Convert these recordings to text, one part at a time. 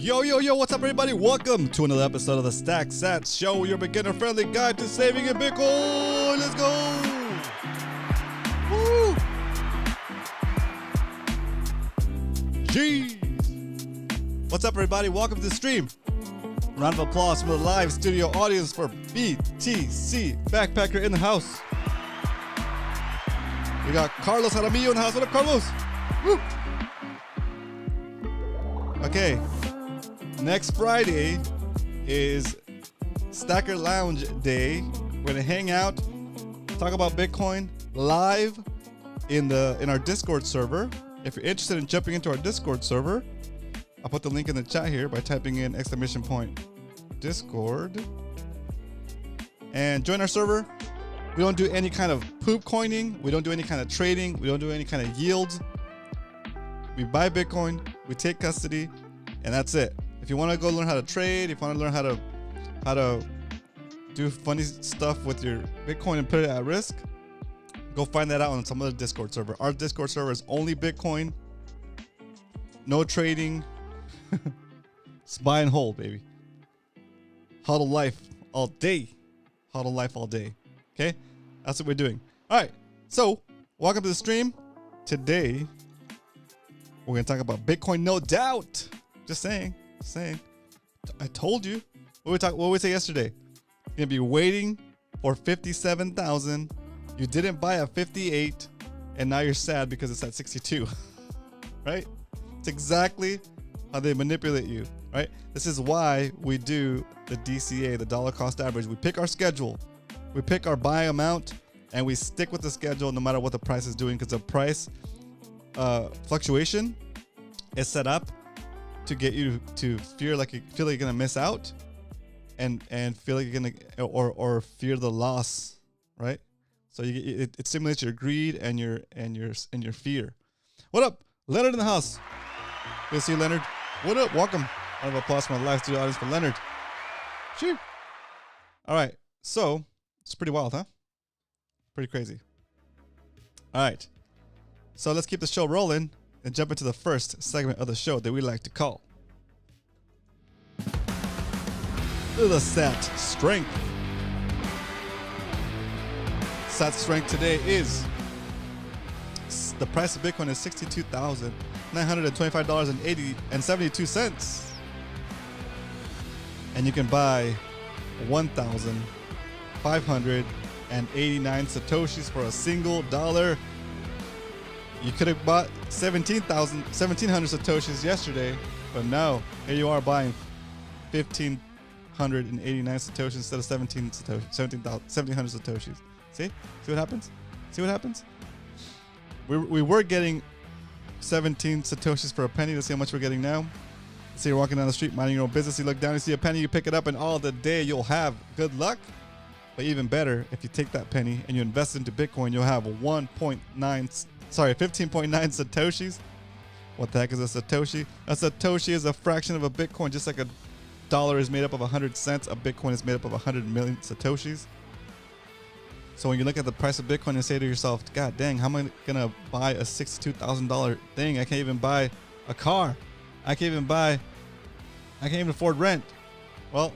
Yo, yo, yo, what's up, everybody? Welcome to another episode of the Stack Sats Show, your beginner-friendly guide to saving in Bitcoin. Let's go! Woo! Jeez! What's up, everybody? Welcome to the stream. Round of applause for the live studio audience for BTC Backpacker in the house. We got Carlos Jaramillo in the house. What up, Carlos? Woo! Okay. Next Friday is Stacker Lounge Day. We're gonna hang out, talk about Bitcoin live in our Discord server. If you're interested in jumping into our Discord server, I'll put the link in the chat here by typing in !Discord and join our server. We don't do any kind of poop coining. We don't do any kind of trading. We don't do any kind of yields. We buy Bitcoin, we take custody, and that's it. If you want to go learn how to trade, if you want to learn how to do funny stuff with your Bitcoin and put it at risk, go find that out on some other Discord server. Our Discord server is only Bitcoin, no trading. It's buy and hold, baby. Huddle life all day. Huddle life all day. Okay? That's what we're doing. All right. So, welcome to the stream. Today, we're going to talk about Bitcoin, no doubt. Just saying. I told you. What we say yesterday? You're gonna be waiting for 57,000. You didn't buy a 58, and now you're sad because it's at 62. Right? It's exactly how they manipulate you. Right? This is why we do the DCA, the dollar cost average. We pick our schedule, we pick our buy amount, and we stick with the schedule no matter what the price is doing, because the price fluctuation is set up to get you to feel like you're gonna miss out, and feel like you're gonna or fear the loss, right? So it stimulates your greed and your fear. What up, Leonard in the house? Good to see you, Leonard. What up? Welcome. Round of applause from the live studio audience for Leonard. Sure. All right. So it's pretty wild, huh? Pretty crazy. All right. So let's keep the show rolling and jump into the first segment of the show that we like to call the Sat Strength. Sat Strength today is the price of Bitcoin is $62,925.72, and you can buy 1,589 satoshis for a single dollar. You could have bought 1700 satoshis yesterday, but no, here you are buying 1,589 satoshis instead of 1,700 satoshis. See what happens? See what happens? We were getting 17 satoshis for a penny. Let's see how much we're getting now. See, you're walking down the street, minding your own business. You look down, you see a penny, you pick it up, and all the day you'll have good luck. But even better, if you take that penny and you invest into Bitcoin, you'll have 15.9 satoshis. What the heck is a satoshi? A satoshi is a fraction of a Bitcoin. Just like a dollar is made up of 100 cents, a Bitcoin is made up of 100 million satoshis. So when you look at the price of Bitcoin and say to yourself, God dang, how am I gonna buy a $62,000 thing? I can't even buy a car. I can't even afford rent. Well,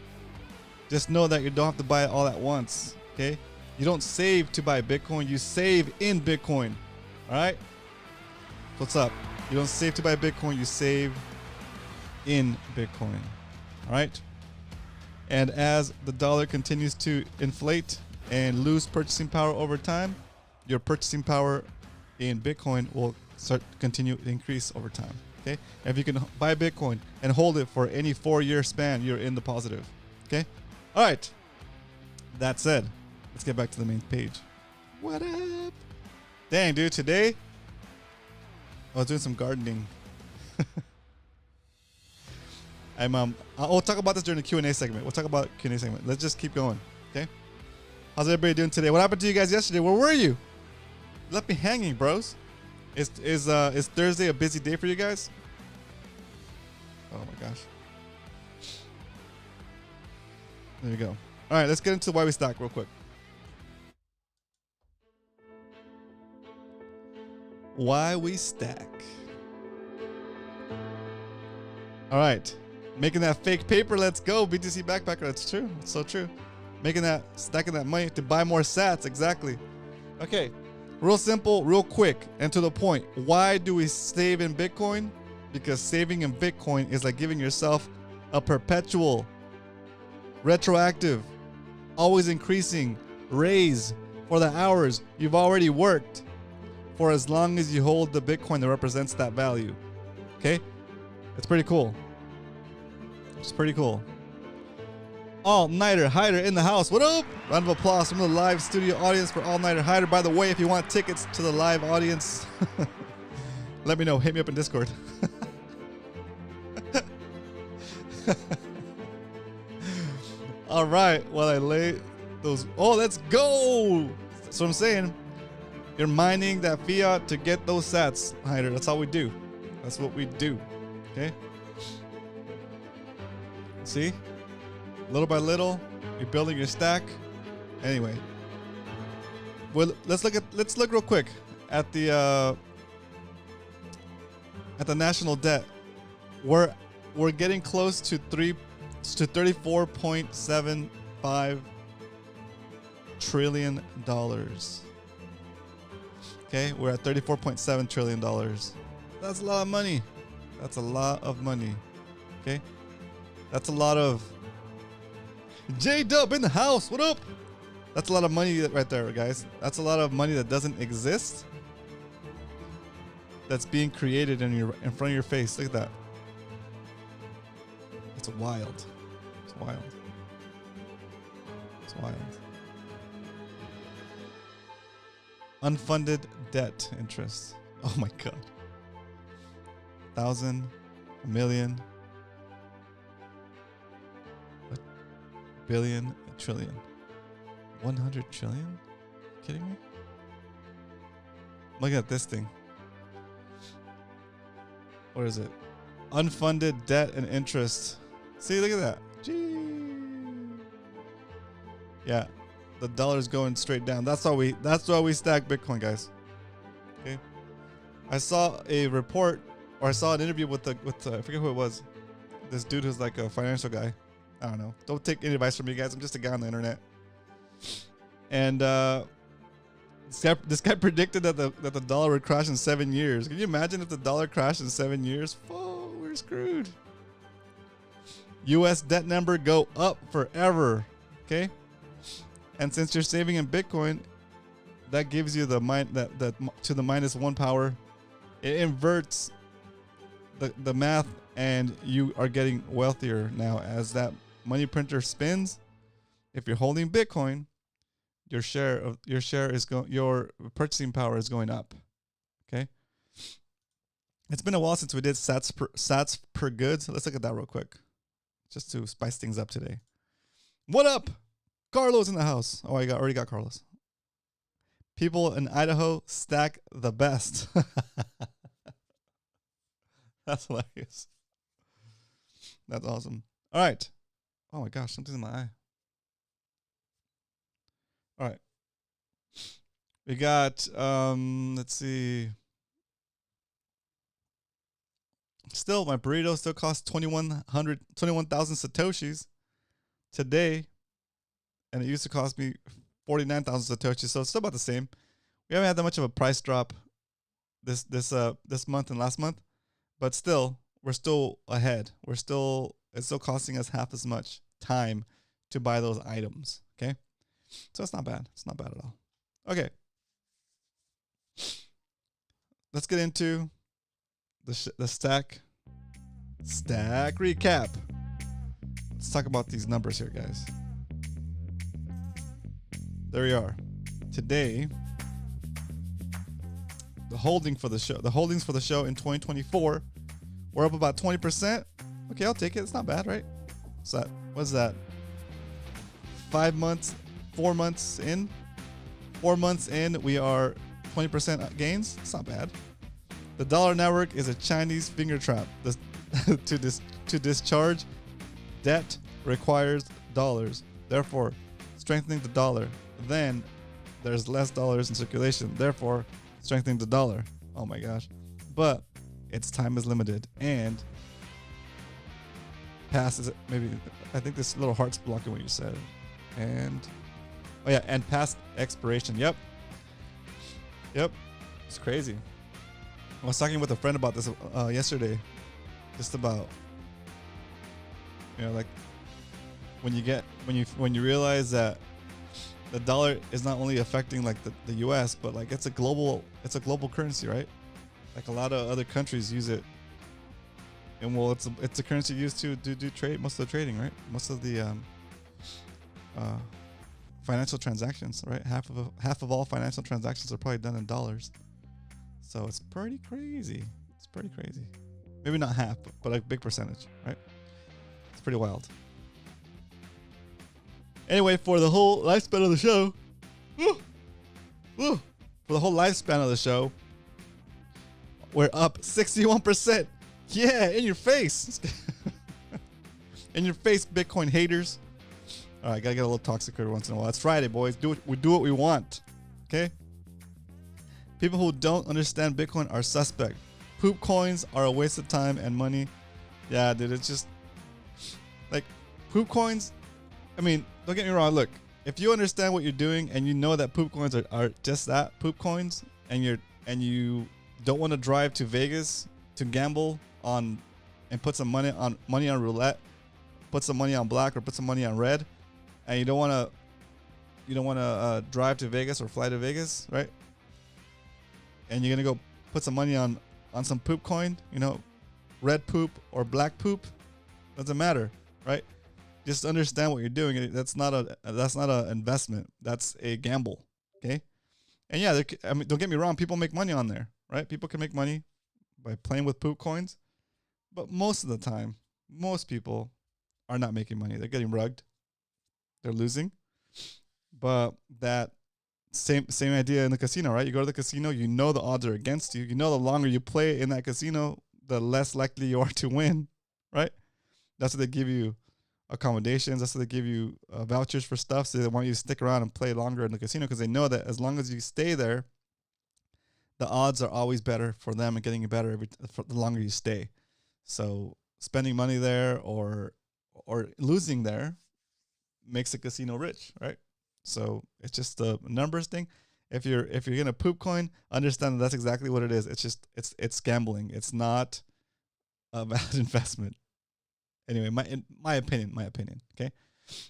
just know that you don't have to buy it all at once. Okay? You don't save to buy Bitcoin, you save in Bitcoin. Alright? What's up? You don't save to buy Bitcoin, you save in Bitcoin. Alright? And as the dollar continues to inflate and lose purchasing power over time, your purchasing power in Bitcoin will continue to increase over time. Okay? And if you can buy Bitcoin and hold it for any 4-year span, you're in the positive. Okay? Alright. That said, let's get back to the main page. What up? Dang, dude, today I was doing some gardening. We'll talk about this during the Q&A segment. Let's just keep going, okay? How's everybody doing today? What happened to you guys yesterday? Where were you? You left me hanging, bros. Is Thursday a busy day for you guys? Oh my gosh. There you go. All right, let's get into why we stack real quick. Why we stack. All right. Making that fake paper. Let's go. BTC backpacker. That's true. It's so true. Making that, stacking that money to buy more sats. Exactly. Okay. Real simple, real quick, and to the point. Why do we save in Bitcoin? Because saving in Bitcoin is like giving yourself a perpetual, retroactive, always increasing raise for the hours you've already worked for as long as you hold the Bitcoin that represents that value. Okay? It's pretty cool. It's pretty cool. All Nighter Hider in the house. What up? Round of applause from the live studio audience for All Nighter Hider. By the way, if you want tickets to the live audience, let me know. Hit me up in Discord. All right. While I lay those. Oh, let's go. That's what I'm saying. You're mining that fiat to get those sats, Hider. That's all we do. That's what we do. Okay? See? Little by little, you're building your stack. Anyway, well, let's look real quick at the national debt. We're getting close to 34.75 trillion dollars. Okay, we're at 34.7 trillion dollars. That's a lot of money. That's a lot of money. Okay, that's a lot of. J-Dub in the house. What up? That's a lot of money right there, guys. That's a lot of money that doesn't exist. That's being created in front of your face. Look at that. It's wild. It's wild. It's wild. Unfunded debt interest. Oh my God. 1,000, a million. Billion, a trillion. 100 trillion? Are you kidding me? Look at this thing. What is it? Unfunded debt and interest. See, look at that. Gee. Yeah. The dollar's going straight down. That's why we stack Bitcoin, guys. Okay. I saw a report, or I saw an interview with I forget who it was. This dude who's like a financial guy. I don't know. Don't take any advice from me, guys. I'm just a guy on the internet. And this guy predicted that the dollar would crash in 7 years. Can you imagine if the dollar crashed in 7 years? Oh, we're screwed. U.S. debt number go up forever. Okay. And since you're saving in Bitcoin, that gives you the to the -1 power. It inverts the math, and you are getting wealthier now as that money printer spins. If you're holding Bitcoin, your purchasing power is going up. Okay. It's been a while since we did sats per goods. Let's look at that real quick, just to spice things up today. What up? Carlos in the house. Oh, I already got Carlos. People in Idaho stack the best. That's hilarious. That's awesome. All right. Oh my gosh, something's in my eye. All right. We got, let's see. Still, my burrito still costs 21,000 Satoshis today. And it used to cost me 49,000 Satoshis. So it's still about the same. We haven't had that much of a price drop this month and last month. But still, we're still ahead. It's still costing us half as much time to buy those items. Okay. So it's not bad. It's not bad at all. Okay. Let's get into the stack recap. Let's talk about these numbers here, guys. There we are. Today, the holdings for the show in 2024, we're up about 20%. Okay, I'll take it. It's not bad, right? What's that? 5 months, 4 months in? 4 months in, we are 20% gains. It's not bad. The dollar network is a Chinese finger trap. To discharge debt requires dollars. Therefore, strengthening the dollar. Then there's less dollars in circulation. Therefore, strengthening the dollar. Oh my gosh. But its time is limited. And pass is it maybe I think this little heart's blocking what you said. And oh yeah, and past expiration. Yep. It's crazy. I was talking with a friend about this yesterday, just about like when you realize that the dollar is not only affecting like the U.S. but like it's a global currency, right? Like a lot of other countries use it, and well, it's a currency used to do trade, most of the trading, right? Most of the financial transactions, right? Half of all financial transactions are probably done in dollars. So it's pretty crazy. Maybe not half, but a big percentage, right? It's pretty wild. Anyway, for the whole lifespan of the show, for the whole lifespan of the show, we're up 61%. Yeah, in your face. In your face, Bitcoin haters. All right, gotta get a little toxic every once in a while. It's Friday, boys. We do what we want. Okay? People who don't understand Bitcoin are suspect. Poop coins are a waste of time and money. Yeah, dude, it's just like poop coins. I mean, don't get me wrong. Look, if you understand what you're doing and you know that poop coins are just that, poop coins, and you don't want to drive to Vegas to gamble on and put some money on roulette, put some money on black or put some money on red, and you don't want to drive to Vegas or fly to Vegas, right? And you're gonna go put some money on some poop coin, red poop or black poop, doesn't matter, right? Just understand what you're doing. That's not a investment. That's a gamble. Okay. And yeah, don't get me wrong. People make money on there, right? People can make money by playing with poop coins, but most of the time, most people are not making money. They're getting rugged. They're losing. But that same idea in the casino, right? You go to the casino, you know the odds are against you. You know the longer you play in that casino, the less likely you are to win, right? That's what they give you. Accommodations. That's what they give you vouchers for stuff. So they want you to stick around and play longer in the casino because they know that as long as you stay there, the odds are always better for them and getting you better for the longer you stay. So spending money there or losing there makes a casino rich, right? So it's just a numbers thing. If you're gonna poop coin, understand that's exactly what it is. It's just it's gambling. It's not a bad investment. Anyway, my opinion. Okay,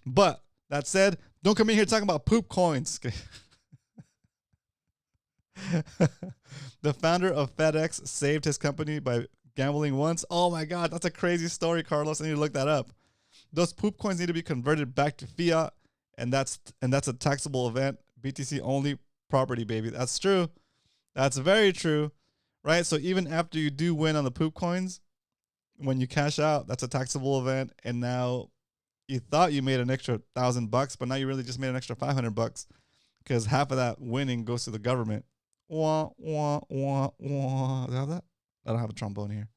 but that said, don't come in here talking about poop coins. Okay? The founder of FedEx saved his company by gambling once. Oh my God, that's a crazy story, Carlos. I need to look that up. Those poop coins need to be converted back to fiat, and that's a taxable event. BTC only property, baby. That's true. That's very true, right? So even after you do win on the poop coins, when you cash out, that's a taxable event, and now you thought you made an extra $1,000, but now you really just made an extra $500 because half of that winning goes to the government. Wah, wah, wah, wah. Do I have that? I don't have a trombone here.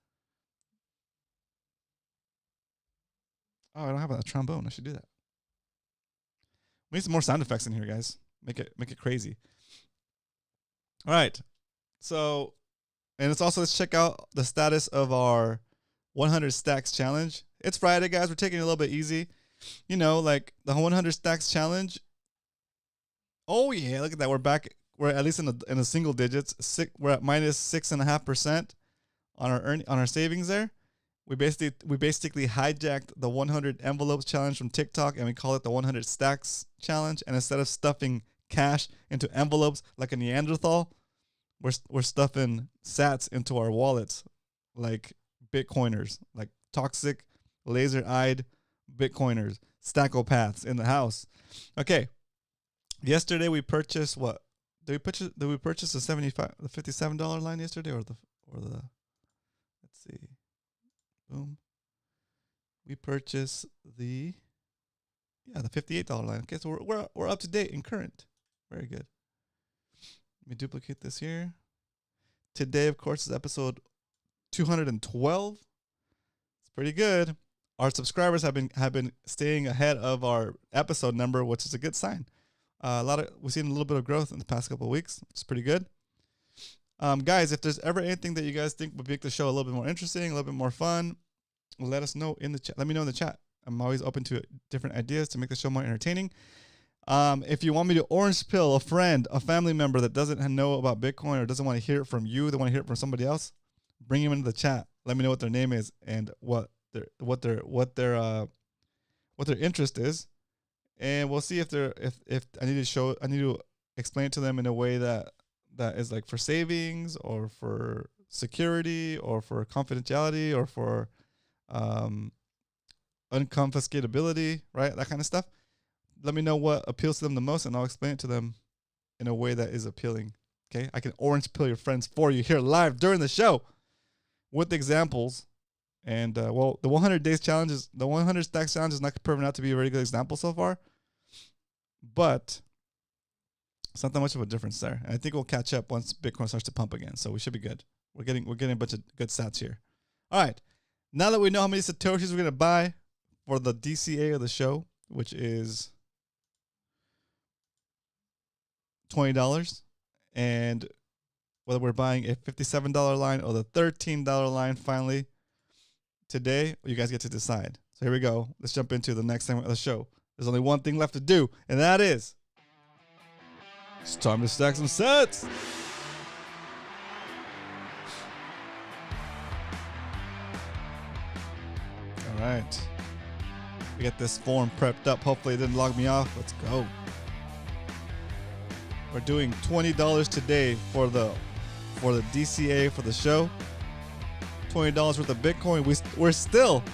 Oh, I don't have a trombone. I should do that. We need some more sound effects in here, guys. Make it crazy. All right. So, and let's check out the status of our 100 stacks challenge. It's Friday, guys. We're taking it a little bit easy. Like the 100 stacks challenge. Oh yeah, look at that. We're back. We're at least in the single digits. We're at minus 6.5% on our savings there. We basically hijacked the 100 envelopes challenge from TikTok, and we call it the 100 stacks challenge. And instead of stuffing cash into envelopes like a Neanderthal, we're stuffing sats into our wallets like Bitcoiners, like toxic, laser-eyed Bitcoiners, stackopaths in the house. Okay. Yesterday we purchased what? Did we purchase the $57 line yesterday or the let's see. Boom. We purchased the $58 line. Okay, so we're up to date and current. Very good. Let me duplicate this here. Today, of course, is episode 212. It's pretty good. Our subscribers have been staying ahead of our episode number, which is a good sign. We've seen a little bit of growth in the past couple of weeks. It's pretty good. Guys, if there's ever anything that you guys think would make the show a little bit more interesting, a little bit more fun, let us know in the chat. Let me know in the chat. I'm always open to different ideas to make the show more entertaining. If you want me to orange pill a friend, a family member that doesn't know about Bitcoin or doesn't want to hear it from you, they want to hear it from somebody else, bring them into the chat. Let me know what their name is and what their interest is, and we'll see if I need to explain it to them in a way that is like for savings or for security or for confidentiality or for unconfiscatability, right? That kind of stuff. Let me know what appeals to them the most, and I'll explain it to them in a way that is appealing. Okay, I can orange pill your friends for you here live during the show with examples. And well, the 100 days challenge the 100 stacks challenge is not proven out to be a very good example so far, but it's not that much of a difference there. And I think we'll catch up once Bitcoin starts to pump again, so we should be good. We're getting a bunch of good stats here. All right, now that we know how many satoshis we're gonna buy for the DCA of the show, which is $20, and whether we're buying a $57 line or the $13 line finally today, you guys get to decide. So here we go. Let's jump into the next segment of the show. There's only one thing left to do, and that is it's time to stack some sets. All right. We got this form prepped up. Hopefully it didn't log me off. Let's go. We're doing $20 today for the DCA for the show. $20 worth of Bitcoin. We're still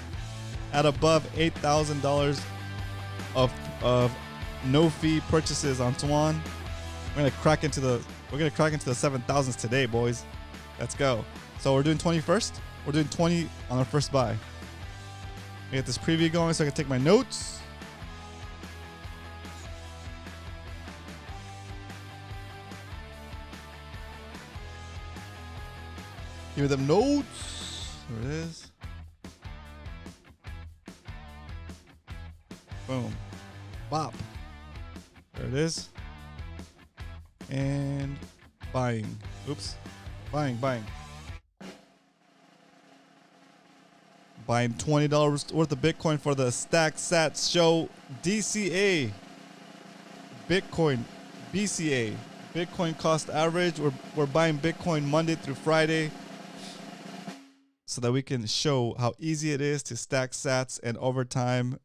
at above $8,000 of no fee purchases on Swan. We're gonna crack into the 7,000s today, boys. Let's go. So we're doing 20 first. We're doing 20 on our first buy. Get this preview going so I can take my notes. Give me them notes. There it is. Boom. Bop. There it is. And buying. Oops. Buying. Buying $20 worth of Bitcoin for the Stack Sats Show DCA. Bitcoin BCA. Bitcoin cost average. We're buying Bitcoin Monday through Friday so that we can show how easy it is to stack sats and over time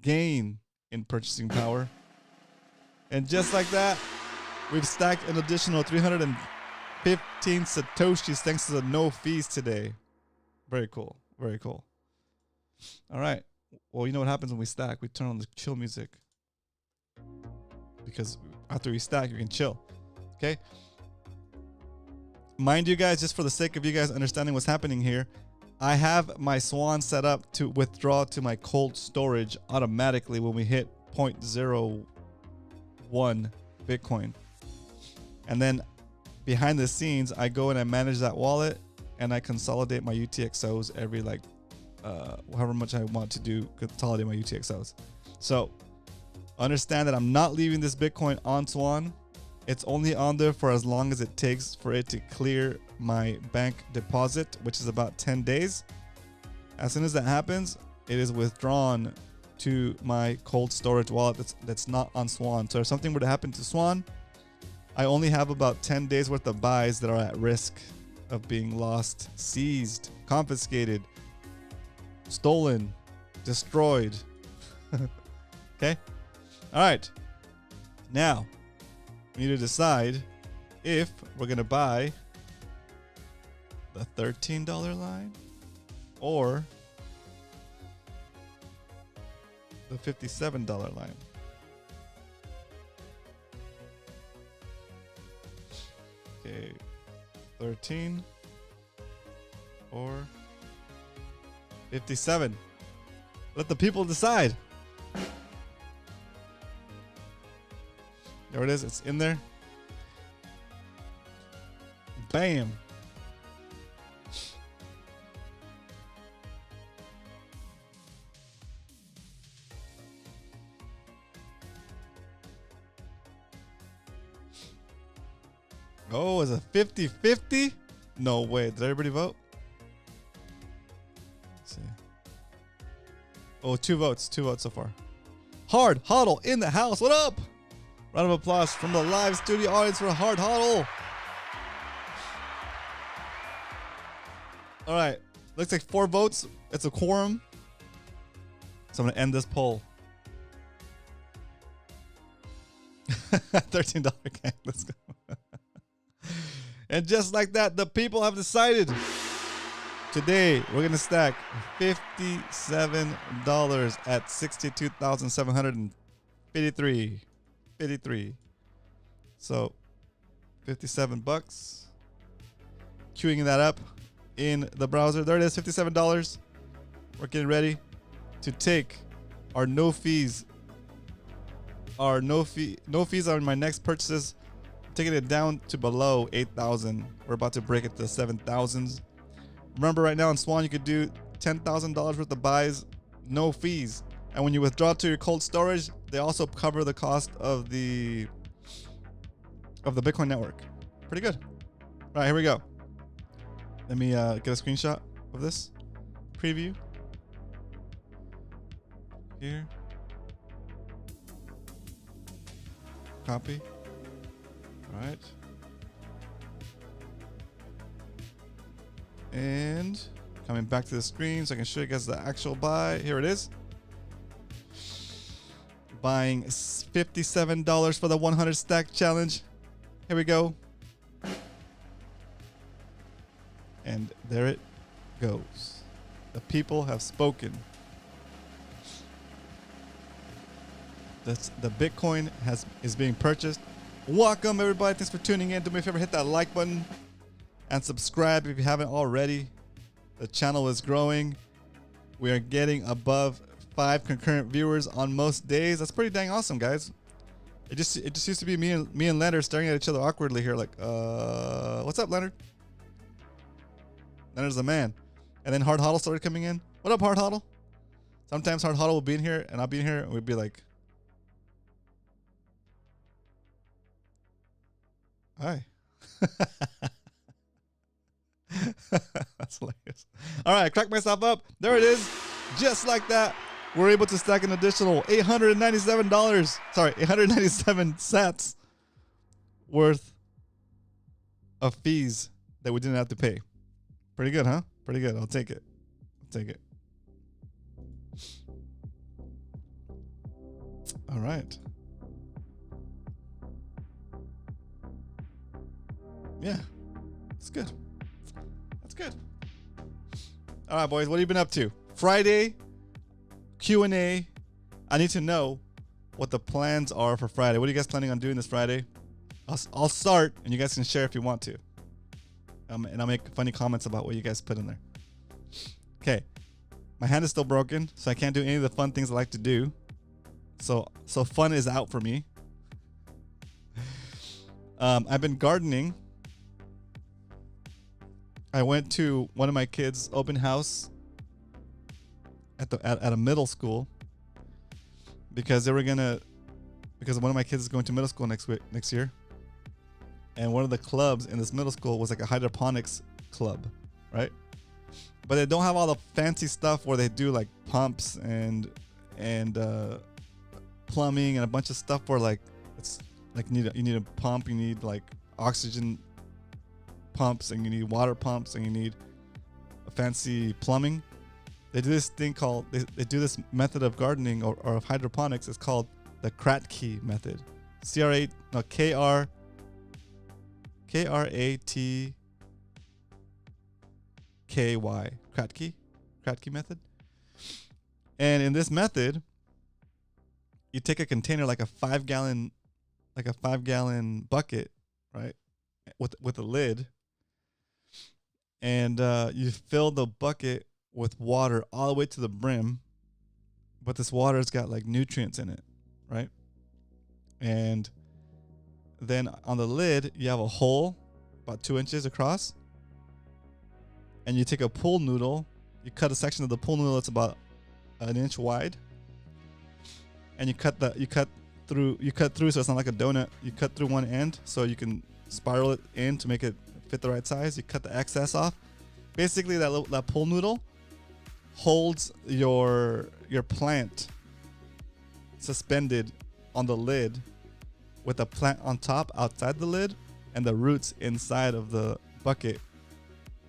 gain in purchasing power. And just like that, we've stacked an additional 315 satoshis thanks to the no fees today. Very cool. Very cool. All right. Well, you know what happens when we stack? We turn on the chill music. Because after we stack, you can chill. Okay? Mind you guys, just for the sake of you guys understanding what's happening here, I have my Swan set up to withdraw to my cold storage automatically when we hit 0.01 Bitcoin. And then behind the scenes, I go and I manage that wallet and I consolidate my UTXOs every however much I want to do, consolidate my UTXOs. So understand that I'm not leaving this Bitcoin on Swan. It's only on there for as long as it takes for it to clear my bank deposit, which is about 10 days. As soon as that happens, it is withdrawn to my cold storage wallet that's not on Swan. So if something were to happen to Swan, I only have about 10 days worth of buys that are at risk of being lost, seized, confiscated, stolen, destroyed. Okay? All right. Now, we need to decide if we're going to buy the $13 line or the $57 line. Okay, 13 or 57. Let the people decide. There it is. It's in there. Bam. Oh, is it 50-50? No way. Did everybody vote? Let's see. Oh, 2 votes. 2 votes so far. Hard Huddle in the house. What up? Round of applause from the live studio audience for Hard Huddle. All right. Looks like 4 votes. It's a quorum. So I'm going to end this poll. $13 gang. Let's go. And just like that, the people have decided. Today, we're going to stack $57 at 62,753. 53. So, 57 bucks. Queuing that up in the browser. There it is, $57. We're getting ready to take our no fees. Our no fees on my next purchases. Taking it down to below 8,000. We're about to break it to 7,000s. Remember, right now in Swan, you could do $10,000 worth of buys, no fees. And when you withdraw to your cold storage, they also cover the cost of the Bitcoin network. Pretty good. All right, here we go. Let me get a screenshot of this preview. Here. Copy. All right. And coming back to the screen so I can show you guys the actual buy. Here it is. Buying $57 for the 100 stack challenge. Here we go. And there it goes. The people have spoken. The Bitcoin is being purchased. Welcome everybody. Thanks for tuning in. Do me a favor, hit that like button and subscribe if you haven't already. The channel is growing. We are getting above 5 concurrent viewers on most days. That's pretty dang awesome, guys. It just used to be me and Leonard staring at each other awkwardly here, like, what's up, Leonard? Leonard's the man. And then Hard Huddle started coming in. What up, Hard Huddle? Sometimes Hard Huddle will be in here, and I'll be in here, and we'd be like, hi. That's hilarious. All right, I cracked myself up. There it is. Just like that, we're able to stack an additional $897. Sorry, 897 sats worth of fees that we didn't have to pay. Pretty good, huh? Pretty good. I'll take it. I'll take it. All right. Yeah, it's good. That's good. All right, boys, what have you been up to? Friday, Q&A. I need to know what the plans are for Friday. What are you guys planning on doing this Friday? I'll start, and you guys can share if you want to. And I'll make funny comments about what you guys put in there. Okay, my hand is still broken, so I can't do any of the fun things I like to do. So fun is out for me. I've been gardening. I went to one of my kids' open house at a middle school because one of my kids is going to middle school next year, and one of the clubs in this middle school was like a hydroponics club, right? But they don't have all the fancy stuff where they do like pumps and plumbing and a bunch of stuff where like it's like you need a pump, you need like oxygen pumps, and you need water pumps, and you need a fancy plumbing. They do this thing called they do this method of gardening or of hydroponics. It's called the Kratky method. Kratky Kratky method. And in this method, you take a container like a 5-gallon bucket, right, with a lid, and you fill the bucket with water all the way to the brim, but this water's got like nutrients in it, right? And then on the lid, you have a hole about 2 inches across, and you take a pool noodle, you cut a section of the pool noodle that's about 1 inch wide, and you cut through so it's not like a donut. You cut through one end so you can spiral it in to make it fit the right size. You cut the excess off. Basically, that pool noodle holds your plant suspended on the lid with the plant on top outside the lid and the roots inside of the bucket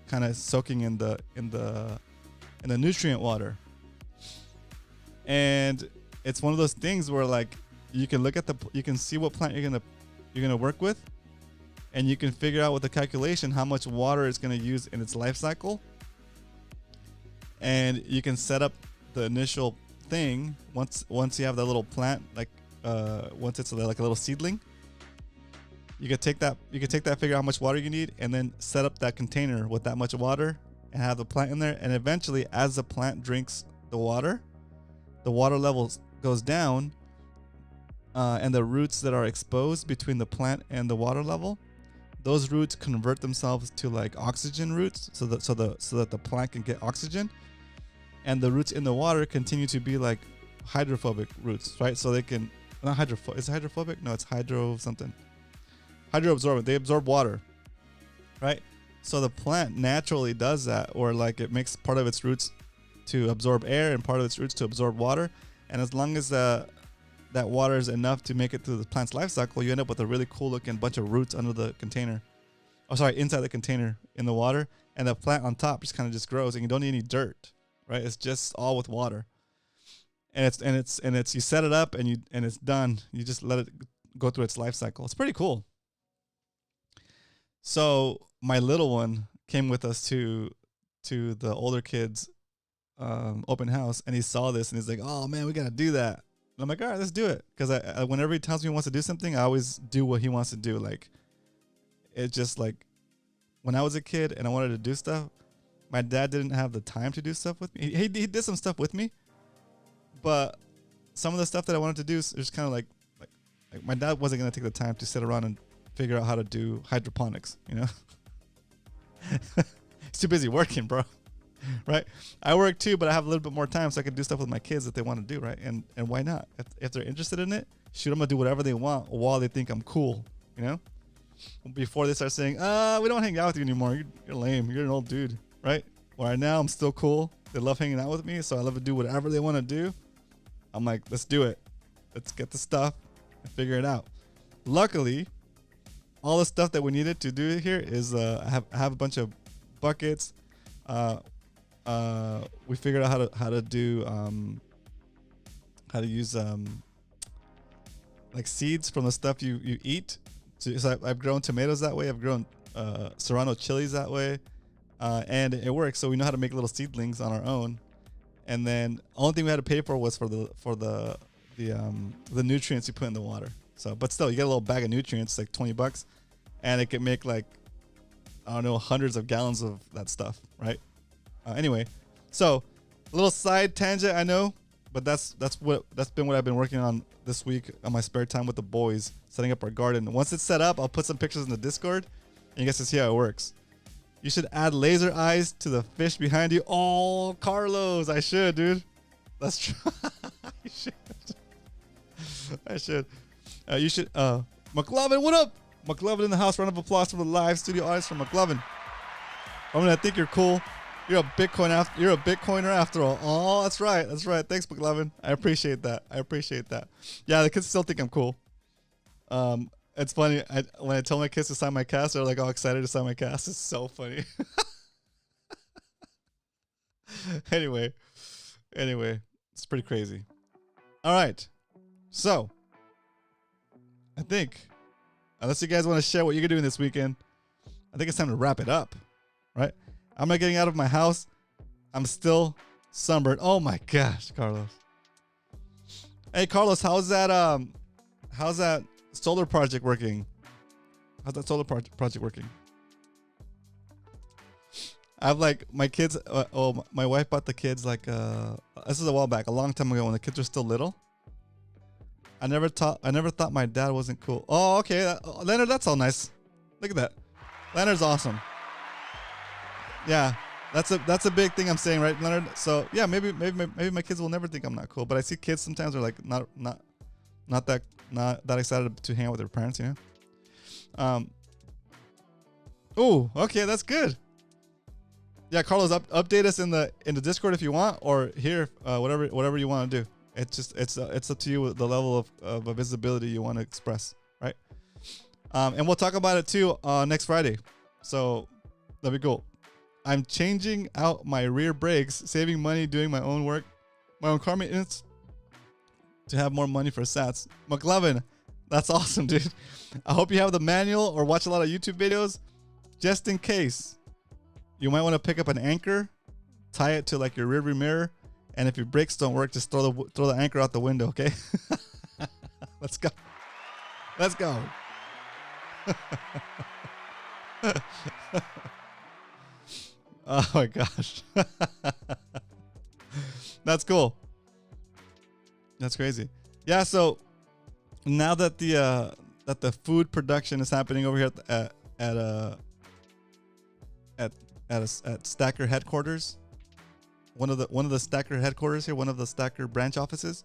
kind of soaking in the nutrient water. And it's one of those things where like you can look at you can see what plant you're gonna work with, and you can figure out with the calculation how much water it's gonna use in its life cycle. And you can set up the initial thing once you have that little plant, like once it's like a little seedling. You could take that, figure out how much water you need, and then set up that container with that much water and have the plant in there. And eventually, as the plant drinks the water level goes down, and the roots that are exposed between the plant and the water level, those roots convert themselves to like oxygen roots, so that the plant can get oxygen, and the roots in the water continue to be like hydrophobic roots, right? So they can not hydrophobic. Is it hydrophobic? No, it's hydro something. Hydroabsorbent. They absorb water, right? So the plant naturally does that, or like it makes part of its roots to absorb air and part of its roots to absorb water. And as long as that water is enough to make it through the plant's life cycle, you end up with a really cool looking bunch of roots under the container. Oh, sorry, inside the container in the water, and the plant on top just kind of just grows, and you don't need any dirt, right? It's just all with water. And it's you set it up and it's done. You just let it go through its life cycle. It's pretty cool. So my little one came with us to the older kids open house, and he saw this and he's like, "Oh man, we gotta do that." And I'm like, "All right, let's do it." Because whenever he tells me he wants to do something, I always do what he wants to do. Like, it's just like when I was a kid and I wanted to do stuff, my dad didn't have the time to do stuff with me. He did some stuff with me, but some of the stuff that I wanted to do is just kind of like my dad wasn't gonna take the time to sit around and figure out how to do hydroponics, you know. He's too busy working, bro. Right? I work too, but I have a little bit more time, so I can do stuff with my kids that they want to do, right? And why not? If they're interested in it, shoot them to do whatever they want while they think I'm cool, you know. Before they start saying, we don't hang out with you anymore. You're lame. You're an old dude, right? Well, right now I'm still cool. They love hanging out with me, so I love to do whatever they want to do. I'm like, let's do it. Let's get the stuff and figure it out. Luckily, all the stuff that we needed to do here is I have a bunch of buckets. We figured out how to do how to use like seeds from the stuff you eat. So I've grown tomatoes that way. I've grown serrano chilies that way, and it works. So we know how to make little seedlings on our own. And then only thing we had to pay for was for the nutrients you put in the water. So, but still, you get a little bag of nutrients, like $20, and it can make like, I don't know, hundreds of gallons of that stuff, right? Anyway, so a little side tangent, I know, but that's been what I've been working on this week on my spare time with the boys, setting up our garden. Once it's set up, I'll put some pictures in the Discord, and you guys can see how it works. You should add laser eyes to the fish behind you. Oh, Carlos, I should, dude. That's true. I should. I should. You should. McLovin, what up? McLovin in the house. Round of applause for the live studio audience from McLovin. I think you're cool. You're a Bitcoiner after all. Oh, that's right. That's right. Thanks, McLovin. I appreciate that. Yeah, the kids still think I'm cool. It's funny. When I tell my kids to sign my cast, they're like all excited to sign my cast. It's so funny. Anyway, it's pretty crazy. All right. So, I think, unless you guys want to share what you're doing this weekend, I think it's time to wrap it up, right? I'm not getting out of my house. I'm still sunburned. Oh my gosh, Carlos. Hey, Carlos, how's that solar project working? How's that solar project working? I have like my kids. My wife bought the kids like this is a while back, a long time ago when the kids were still little. I never thought my dad wasn't cool. Oh, okay, Leonard, that's all nice. Look at that. Leonard's awesome. Yeah, that's a big thing I'm saying, right, Leonard? So yeah, maybe my kids will never think I'm not cool, but I see kids sometimes are like not that excited to hang out with their parents, you know. Oh, okay, that's good. Yeah, Carlos, update us in the Discord if you want, or here, whatever you want to do. It's up to you with the level of visibility you want to express, right? And we'll talk about it too next Friday. So that'd be cool. I'm changing out my rear brakes, saving money doing my own work, my own car maintenance, to have more money for Sats. McLovin, that's awesome, dude. I hope you have the manual or watch a lot of YouTube videos. Just in case, you might want to pick up an anchor, tie it to like your rearview mirror, and if your brakes don't work, just throw the anchor out the window, okay? Let's go. Let's go. Oh my gosh. That's cool. That's crazy. Yeah, so now that the food production is happening over here at Stacker headquarters, one of the Stacker headquarters here, one of the Stacker branch offices.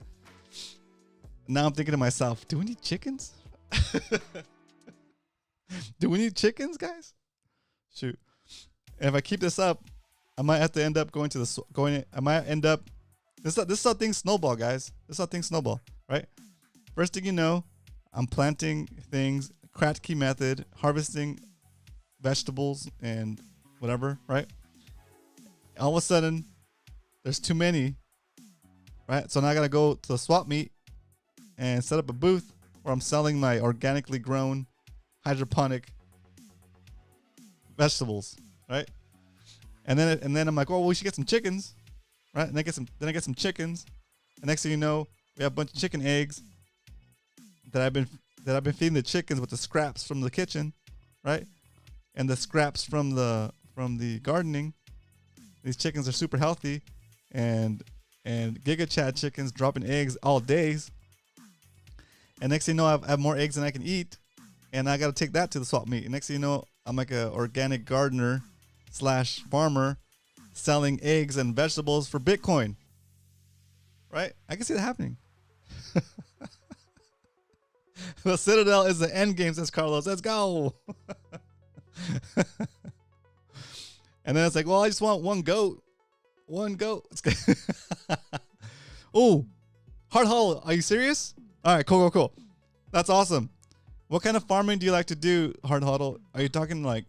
Now I'm thinking to myself, do we need chickens? Do we need chickens, guys? Shoot. And if I keep this up, I might have to end up going to the I might end up. This is how things snowball, guys. This is how things snowball, right? First thing you know, I'm planting things, Kratky method, harvesting vegetables and whatever, right? All of a sudden, there's too many, right? So now I gotta go to the swap meet and set up a booth where I'm selling my organically grown hydroponic vegetables, right? And then I'm like, oh, well, we should get some chickens, right? And then I get some chickens. And next thing you know, we have a bunch of chicken eggs that I've been feeding the chickens with the scraps from the kitchen, right? And the scraps from the gardening. These chickens are super healthy, and Giga Chad chickens dropping eggs all days. And next thing you know, I have more eggs than I can eat, and I got to take that to the swap meet. And next thing you know, I'm like an organic gardener / farmer selling eggs and vegetables for Bitcoin. Right? I can see that happening. The Citadel is the end game, says Carlos. Let's go. And then it's like, well, I just want one goat. One goat. Oh, Hard Huddle. Are you serious? All right, cool. That's awesome. What kind of farming do you like to do, Hard Huddle? Are you talking like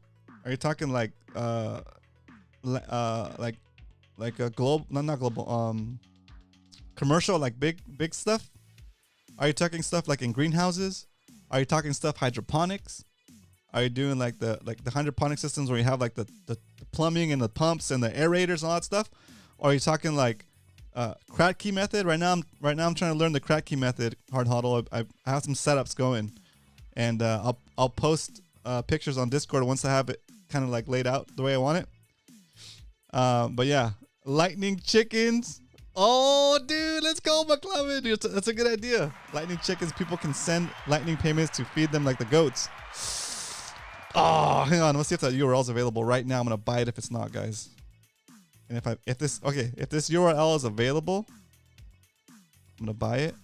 a global, not global, commercial, like big stuff? Are you talking stuff like in greenhouses? Are you talking stuff hydroponics? Are you doing like the hydroponic systems where you have like the plumbing and the pumps and the aerators and all that stuff? Or are you talking like Kratky method? Right now I'm trying to learn the Kratky method, Hard Huddle. I have some setups going, and I'll post pictures on Discord once I have it kind of like laid out the way I want it. But yeah, lightning chickens. Oh, dude, let's go, McLovin. Dude, that's a good idea. Lightning chickens. People can send lightning payments to feed them like the goats. Oh, hang on. Let's see if that URL is available right now. I'm gonna buy it if it's not, guys. And if this URL is available, I'm gonna buy it,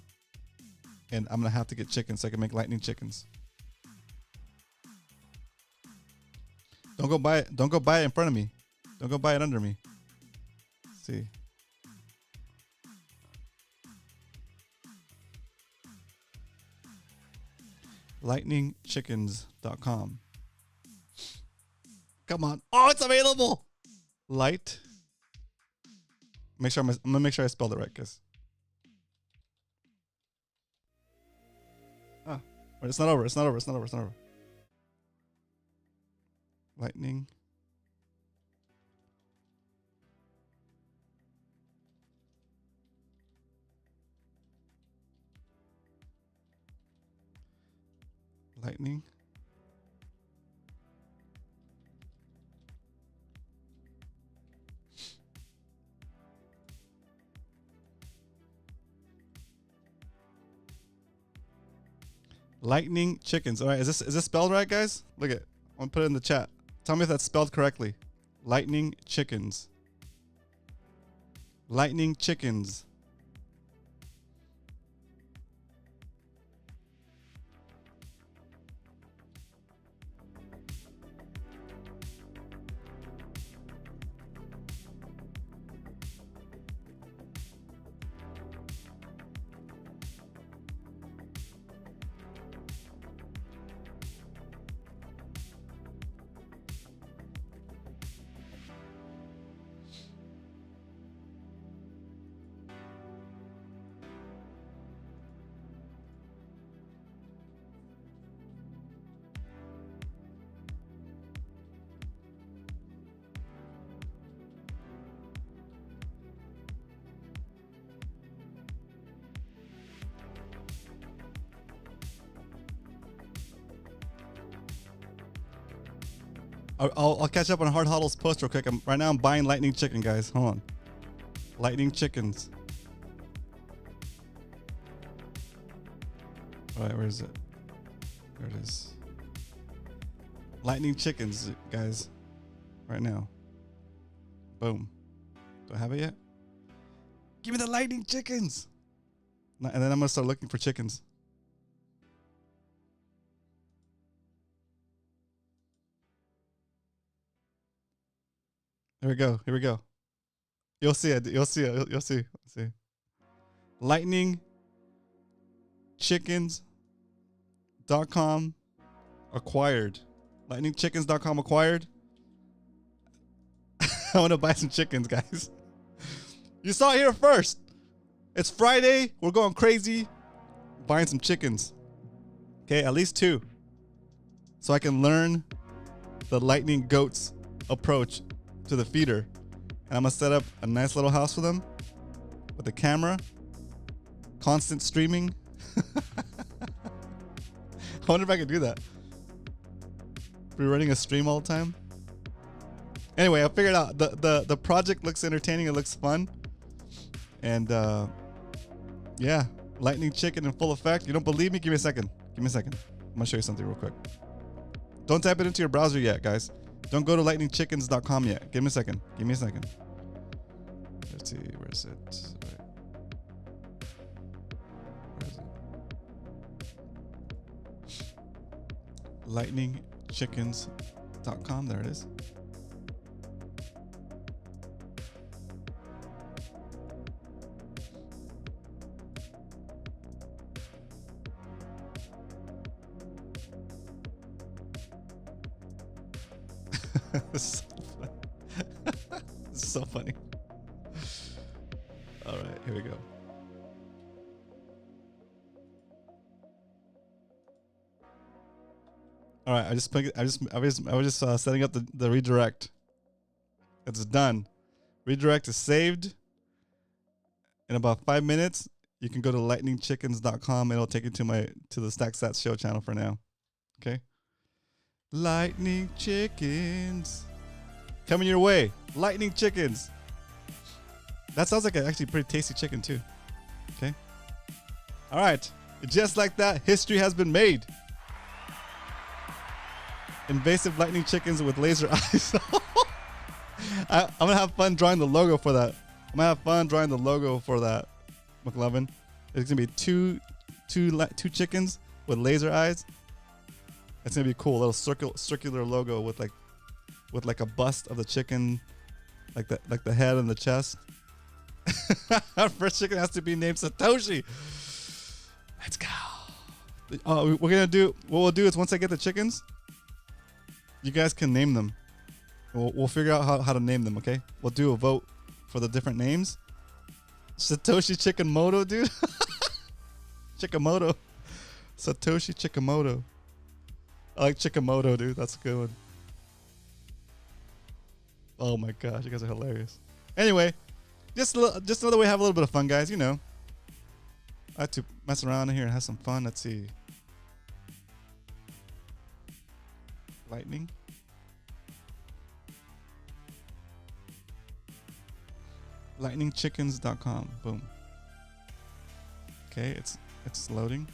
and I'm gonna have to get chickens so I can make lightning chickens. Don't go buy it. Don't go buy it in front of me. Don't go buy it under me. Let's see. lightningchickens.com. Come on. Oh, it's available. Light. I'm gonna make sure I spelled it right, guys. It's not over. Lightning. Lightning. Lightning chickens. All right, is this spelled right, guys? Look at. I'm gonna put it in the chat. Tell me if that's spelled correctly. Lightning chickens. Lightning chickens. I'll catch up on Hard Huddle's post real quick. Right now I'm buying Lightning Chicken, guys. Hold on. Lightning Chickens. All right, where is it? There it is. Lightning Chickens, guys. Right now. Boom. Do I have it yet? Give me the Lightning Chickens. And then I'm going to start looking for chickens. Here we go. Here we go. You'll see it. You'll see it. You'll see. Let's see. Lightning Chickens.com acquired. Lightningchickens.com acquired. I want to buy some chickens, guys. You saw it here first. It's Friday. We're going crazy. Buying some chickens. Okay, at least 2. So I can learn the Lightning Goats approach to the feeder. And I'm going to set up a nice little house for them with a camera, constant streaming. I wonder if I could do that. We're running a stream all the time. Anyway, I figured out the project looks entertaining. It looks fun. And yeah, Lightning Chicken in full effect. You don't believe me? Give me a second. Give me a second. I'm going to show you something real quick. Don't type it into your browser yet, guys. Don't go to lightningchickens.com yet. Give me a second. Give me a second. Let's see. Where is it? Where is it? Lightningchickens.com. There it is. This is so funny. All right, here we go. All right, I was just setting up the redirect. It's done. Redirect is saved. In about 5 minutes, you can go to lightningchickens.com and it'll take you to the StackSats show channel for now. Okay. Lightning Chickens coming your way. Lightning Chickens. That sounds like an actually pretty tasty chicken too. Okay. All right. Just like that, history has been made. Invasive lightning chickens with laser eyes. I'm gonna have fun drawing the logo for that. McLovin. It's gonna be two chickens with laser eyes. It's gonna be cool. A little circular logo with like a bust of the chicken, like the head and the chest. Our first chicken has to be named Satoshi. Let's go. What we'll do is once I get the chickens, you guys can name them. We'll figure out how to name them. Okay. We'll do a vote for the different names. Satoshi Chikamoto, dude. Chikamoto. Satoshi Chikamoto. I like Chikamoto, dude. That's a good one. Oh my gosh, you guys are hilarious. Anyway, just another way to have a little bit of fun, guys. You know, I like to mess around in here and have some fun. Let's see. Lightning. Lightningchickens.com. Boom. Okay, it's loading.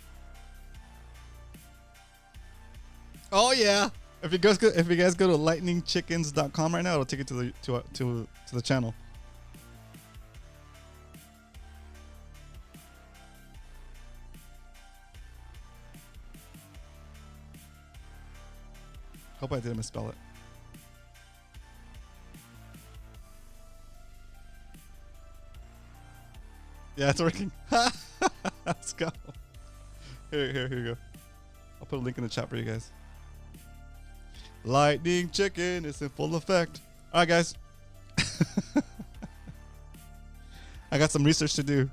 Oh yeah! If you guys go to lightningchickens.com right now, it'll take you to the channel. Hope I didn't misspell it. Yeah, it's working. Let's go. Here you go. I'll put a link in the chat for you guys. Lightning Chicken is in full effect. All right, guys. I got some research to do.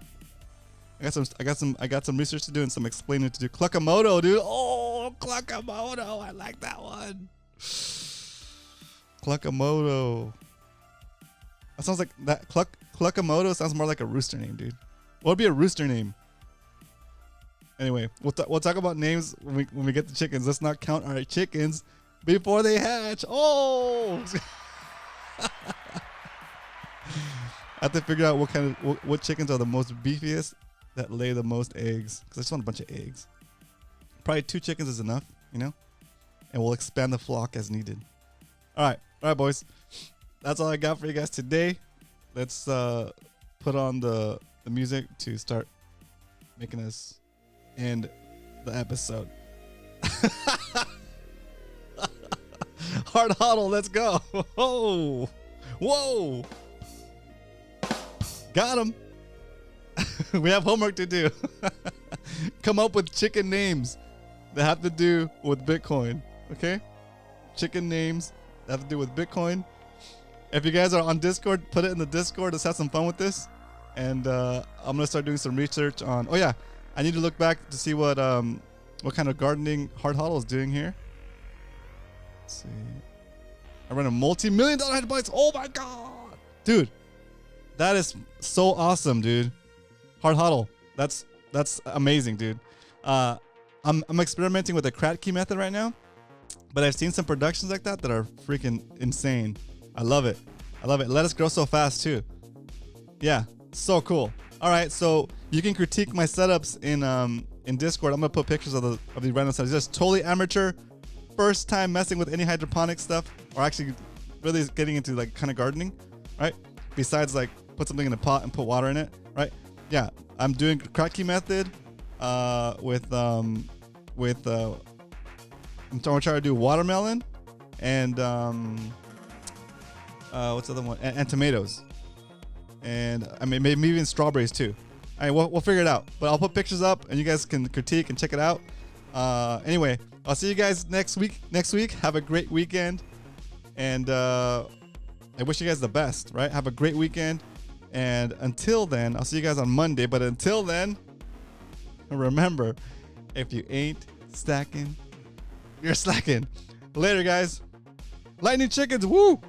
I got some research to do and some explaining to do. Cluckamoto, dude. Oh, Cluckamoto. I like that one. Cluckamoto. That sounds like that. Cluckamoto sounds more like a rooster name, dude. What would be a rooster name? Anyway, we'll talk about names when we get the chickens. Let's not count our chickens before they hatch. Oh. I have to figure out what chickens are the most beefiest that lay the most eggs, because I just want a bunch of eggs. Probably 2 chickens is enough, you know, and we'll expand the flock as needed. All right, boys. That's all I got for you guys today. Let's put on the music to start making us end the episode. Hard huddle, let's go. Whoa, whoa, got him. We have homework to do. Come up with chicken names that have to do with Bitcoin. Okay, chicken names that have to do with Bitcoin. If you guys are on Discord, put it in the Discord. Let's have some fun with this. And I'm gonna start doing some research on. Oh yeah, I need to look back to see what kind of gardening Hard Huddle is doing here. Let's see. I ran a multi-million-dollar hydroponics. Oh my god, dude, that is so awesome, dude. Hard Huddle, that's amazing, dude. I'm experimenting with the Kratky method right now, but I've seen some productions like that are freaking insane. I love it. I love it. Let us grow so fast too. Yeah, so cool. All right, so you can critique my setups in Discord. I'm gonna put pictures of these random setups. Just totally amateur, first time messing with any hydroponic stuff, or actually really getting into like kind of gardening, right? Besides like put something in a pot and put water in it, right? Yeah, I'm doing Kratky method with I'm trying to do watermelon and what's the other one? And tomatoes. And I mean, maybe even strawberries too. All right, we'll figure it out. But I'll put pictures up and you guys can critique and check it out. Anyway, I'll see you guys next week. Have a great weekend. And I wish you guys the best, right? Have a great weekend. And until then, I'll see you guys on Monday. But until then, remember, if you ain't stacking, you're slacking. Later, guys. Lightning chickens, woo!